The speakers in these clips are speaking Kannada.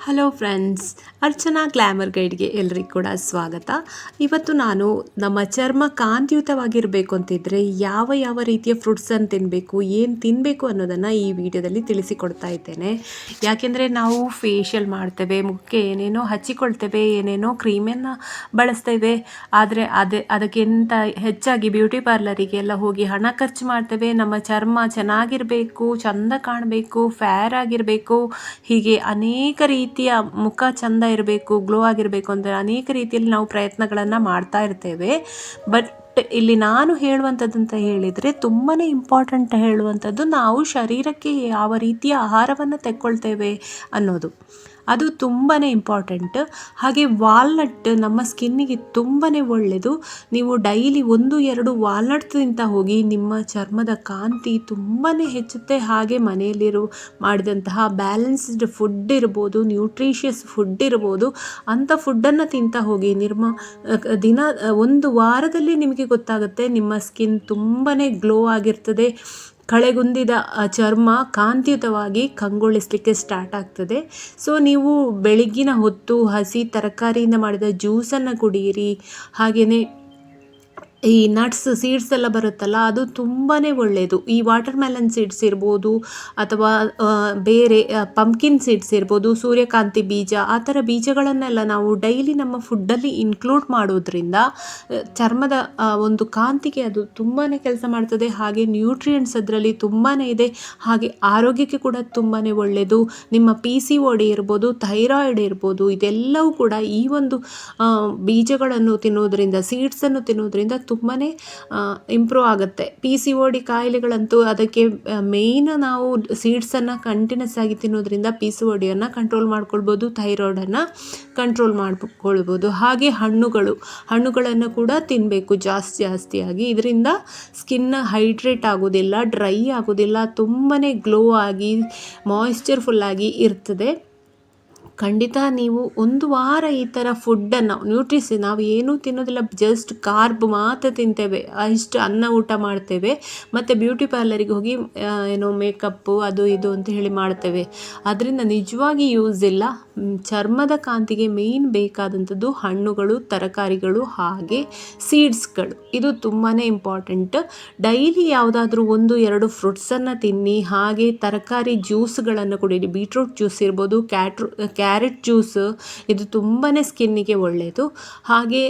ಹಲೋ ಫ್ರೆಂಡ್ಸ್, ಅರ್ಚನಾ ಗ್ಲ್ಯಾಮರ್ ಗೈಡ್ಗೆ ಎಲ್ರಿಗೂ ಕೂಡ ಸ್ವಾಗತ. ಇವತ್ತು ನಾನು ನಮ್ಮ ಚರ್ಮ ಕಾಂತಿಯುತವಾಗಿರಬೇಕು ಅಂತಿದ್ರೆ ಯಾವ ರೀತಿಯ ಫ್ರೂಟ್ಸನ್ನು ತಿನ್ನಬೇಕು, ಏನು ತಿನ್ನಬೇಕು ಅನ್ನೋದನ್ನು ಈ ವಿಡಿಯೋದಲ್ಲಿ ತಿಳಿಸಿಕೊಡ್ತಾ ಇದ್ದೇನೆ. ಯಾಕೆಂದರೆ ನಾವು ಫೇಶಿಯಲ್ ಮಾಡ್ತೇವೆ, ಮುಖಕ್ಕೆ ಏನೇನೋ ಹಚ್ಚಿಕೊಳ್ತೇವೆ, ಏನೇನೋ ಕ್ರೀಮನ್ನು ಬಳಸ್ತೇವೆ. ಆದರೆ ಅದಕ್ಕಿಂತ ಹೆಚ್ಚಾಗಿ ಬ್ಯೂಟಿ ಪಾರ್ಲರಿಗೆಲ್ಲ ಹೋಗಿ ಹಣ ಖರ್ಚು ಮಾಡ್ತೇವೆ. ನಮ್ಮ ಚರ್ಮ ಚೆನ್ನಾಗಿರಬೇಕು, ಚೆಂದ ಕಾಣಬೇಕು, ಫೇರ್ ಆಗಿರಬೇಕು, ಹೀಗೆ ಅನೇಕ ರೀತಿಯ ಮುಖ ಚಂದ ಇರಬೇಕು, ಗ್ಲೋ ಆಗಿರಬೇಕು ಅಂತ ಅನೇಕ ರೀತಿಯಲ್ಲಿ ನಾವು ಪ್ರಯತ್ನಗಳನ್ನು ಮಾಡ್ತಾ ಇರ್ತೇವೆ. ಬಟ್ ಇಲ್ಲಿ ನಾನು ಹೇಳುವಂಥದ್ದು ಅಂತ ಹೇಳಿದರೆ ತುಂಬಾ ಇಂಪಾರ್ಟೆಂಟ್ ಹೇಳುವಂಥದ್ದು, ನಾವು ಶರೀರಕ್ಕೆ ಯಾವ ರೀತಿಯ ಆಹಾರವನ್ನು ತೆಕ್ಕೊಳ್ತೇವೆ ಅನ್ನೋದು, ಅದು ತುಂಬಾ ಇಂಪಾರ್ಟೆಂಟ್. ಹಾಗೆ ವಾಲ್ನಟ್ ನಮ್ಮ ಸ್ಕಿನ್ನಿಗೆ ತುಂಬಾ ಒಳ್ಳೆಯದು. ನೀವು ಡೈಲಿ 1-2 ವಾಲ್ನಟ್ ತಿಂತಾ ಹೋಗಿ, ನಿಮ್ಮ ಚರ್ಮದ ಕಾಂತಿ ತುಂಬಾ ಹೆಚ್ಚುತ್ತೆ. ಹಾಗೆ ಮನೆಯಲ್ಲಿರೋ ಮಾಡಿದಂತಹ ಬ್ಯಾಲೆನ್ಸ್ಡ್ ಫುಡ್ ಇರ್ಬೋದು, ನ್ಯೂಟ್ರಿಷಿಯಸ್ ಫುಡ್ ಇರ್ಬೋದು, ಅಂಥ ಫುಡ್ಡನ್ನು ತಿಂತಾ ಹೋಗಿ ದಿನ 1 ವಾರದಲ್ಲಿ ನಿಮಗೆ ಗೊತ್ತಾಗುತ್ತೆ ನಿಮ್ಮ ಸ್ಕಿನ್ ತುಂಬಾ ಗ್ಲೋ ಆಗಿರ್ತದೆ. ಕಳೆಗುಂದಿದ ಚರ್ಮ ಕಾಂತಿಯುತವಾಗಿ ಕಂಗೊಳಿಸಲಿಕ್ಕೆ ಸ್ಟಾರ್ಟ್ ಆಗ್ತದೆ. ಸೊ ನೀವು ಬೆಳಗ್ಗಿನ ಹೊತ್ತು ಹಸಿ ತರಕಾರಿಯಿಂದ ಮಾಡಿದ ಜ್ಯೂಸನ್ನು ಕುಡಿಯಿರಿ. ಹಾಗೆಯೇ ಈ ನಟ್ಸ್ ಸೀಡ್ಸ್ ಎಲ್ಲ ಬರುತ್ತಲ್ಲ, ಅದು ತುಂಬಾ ಒಳ್ಳೆಯದು. ಈ ವಾಟರ್ ಮೆಲನ್ ಸೀಡ್ಸ್ ಇರ್ಬೋದು, ಅಥವಾ ಬೇರೆ ಪಂಪ್ಕಿನ್ ಸೀಡ್ಸ್ ಇರ್ಬೋದು, ಸೂರ್ಯಕಾಂತಿ ಬೀಜ, ಆ ಥರ ಬೀಜಗಳನ್ನೆಲ್ಲ ನಾವು ಡೈಲಿ ನಮ್ಮ ಫುಡ್ಡಲ್ಲಿ ಇನ್ಕ್ಲೂಡ್ ಮಾಡೋದ್ರಿಂದ ಚರ್ಮದ ಒಂದು ಕಾಂತಿಗೆ ಅದು ತುಂಬಾ ಕೆಲಸ ಮಾಡ್ತದೆ. ಹಾಗೆ ನ್ಯೂಟ್ರಿಯೆಂಟ್ಸ್ ಅದರಲ್ಲಿ ತುಂಬಾ ಇದೆ. ಹಾಗೆ ಆರೋಗ್ಯಕ್ಕೆ ಕೂಡ ತುಂಬಾ ಒಳ್ಳೆಯದು. ನಿಮ್ಮ PCOD ಇರ್ಬೋದು, ಥೈರಾಯ್ಡ್ ಇರ್ಬೋದು, ಇದೆಲ್ಲವೂ ಕೂಡ ಈ ಒಂದು ಬೀಜಗಳನ್ನು ತಿನ್ನೋದ್ರಿಂದ, ಸೀಡ್ಸನ್ನು ತಿನ್ನೋದ್ರಿಂದ ತುಂಬಾ ಇಂಪ್ರೂವ್ ಆಗುತ್ತೆ. PCOD ಕಾಯಿಲೆಗಳಂತೂ ಅದಕ್ಕೆ ಮೇಯ್ನ್ ನಾವು ಸೀಡ್ಸನ್ನು ಕಂಟಿನ್ಯೂಸ್ ಆಗಿ ತಿನ್ನೋದ್ರಿಂದ PCODಯನ್ನು ಕಂಟ್ರೋಲ್ ಮಾಡ್ಕೊಳ್ಬೋದು, ಥೈರಾಯ್ಡನ್ನು ಕಂಟ್ರೋಲ್ ಮಾಡ್ಕೊಳ್ಬೋದು. ಹಾಗೆ ಹಣ್ಣುಗಳನ್ನು ಕೂಡ ತಿನ್ನಬೇಕು ಜಾಸ್ತಿಯಾಗಿ. ಇದರಿಂದ ಸ್ಕಿನ್ ಹೈಡ್ರೇಟ್ ಆಗೋದಿಲ್ಲ, ಡ್ರೈ ಆಗೋದಿಲ್ಲ, ತುಂಬಾ ಗ್ಲೋ ಆಗಿ ಮಾಯಿಶ್ಚರ್ಫುಲ್ ಆಗಿ ಇರ್ತದೆ. ಖಂಡಿತ ನೀವು 1 ವಾರ ಈ ಥರ ಫುಡ್ಡನ್ನು ನಾವು ಏನೂ ತಿನ್ನೋದಿಲ್ಲ, ಜಸ್ಟ್ ಕಾರ್ಬ್ ಮಾತ್ರ ತಿಂತೇವೆ, ಇಷ್ಟು ಅನ್ನ ಊಟ ಮಾಡ್ತೇವೆ, ಮತ್ತು ಬ್ಯೂಟಿ ಪಾರ್ಲರಿಗೆ ಹೋಗಿ ಏನೋ ಮೇಕಪ್ಪು ಅದು ಇದು ಅಂತ ಹೇಳಿ ಮಾಡ್ತೇವೆ. ಅದರಿಂದ ನಿಜವಾಗಿ ಯೂಸ್ ಇಲ್ಲ. ಚರ್ಮದ ಕಾಂತಿಗೆ ಮೇಯ್ನ್ ಬೇಕಾದಂಥದ್ದು ಹಣ್ಣುಗಳು, ತರಕಾರಿಗಳು, ಹಾಗೆ ಸೀಡ್ಸ್ಗಳು. ಇದು ತುಂಬಾ ಇಂಪಾರ್ಟೆಂಟ್. ಡೈಲಿ ಯಾವುದಾದ್ರೂ 1-2 ಫ್ರೂಟ್ಸನ್ನು ತಿನ್ನಿ. ಹಾಗೆ ತರಕಾರಿ ಜ್ಯೂಸ್ಗಳನ್ನು ಕುಡೀರಿ. ಬೀಟ್ರೂಟ್ ಜ್ಯೂಸ್ ಇರ್ಬೋದು, ಕ್ಯಾರೆಟ್ ಜ್ಯೂಸ್, ಇದು ತುಂಬಾ ಸ್ಕಿನ್ನಿಗೆ ಒಳ್ಳೆಯದು. ಹಾಗೆ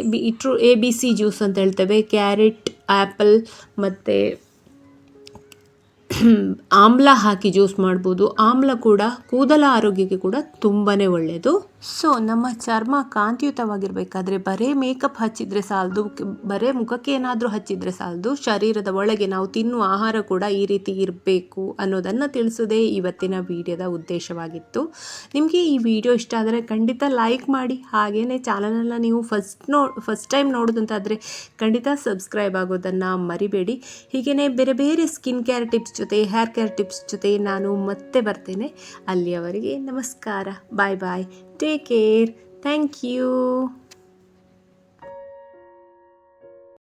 ABC ಜ್ಯೂಸ್ ಅಂತ ಹೇಳ್ತೇವೆ, ಕ್ಯಾರೆಟ್, ಆ್ಯಪಲ್ ಮತ್ತು ಆಮ್ಲ ಹಾಕಿ ಜ್ಯೂಸ್ ಮಾಡ್ಬೋದು. ಆಮ್ಲ ಕೂಡ ಕೂದಲ ಆರೋಗ್ಯಕ್ಕೆ ಕೂಡ ತುಂಬಾ ಒಳ್ಳೆಯದು. ಸೊ ನಮ್ಮ ಚರ್ಮ ಕಾಂತಿಯುತವಾಗಿರಬೇಕಾದ್ರೆ ಬರೇ ಮೇಕಪ್ ಹಚ್ಚಿದರೆ ಸಾಲದು, ಬರೇ ಮುಖಕ್ಕೆ ಏನಾದರೂ ಹಚ್ಚಿದರೆ ಸಾಲದು, ಶರೀರದ ಒಳಗೆ ನಾವು ತಿನ್ನುವ ಆಹಾರ ಕೂಡ ಈ ರೀತಿ ಇರಬೇಕು ಅನ್ನೋದನ್ನು ತಿಳಿಸೋದೇ ಇವತ್ತಿನ ವಿಡಿಯೋದ ಉದ್ದೇಶವಾಗಿತ್ತು. ನಿಮಗೆ ಈ ವಿಡಿಯೋ ಇಷ್ಟ ಆದರೆ ಖಂಡಿತ ಲೈಕ್ ಮಾಡಿ. ಹಾಗೆಯೇ ಚಾನಲನ್ನು ನೀವು ಫಸ್ಟ್ ಟೈಮ್ ನೋಡೋದಂತಾದರೆ ಖಂಡಿತ ಸಬ್ಸ್ಕ್ರೈಬ್ ಆಗೋದನ್ನು ಮರಿಬೇಡಿ. ಹೀಗೆಯೇ ಬೇರೆ ಸ್ಕಿನ್ ಕೇರ್ ಟಿಪ್ಸ್ ಜೊತೆ, ಹೇರ್ ಕೇರ್ ಟಿಪ್ಸ್ ಜೊತೆ ನಾನು ಮತ್ತೆ ಬರ್ತೇನೆ. ಅಲ್ಲಿಯವರೆಗೆ ನಮಸ್ಕಾರ, bye. Take care. Thank you.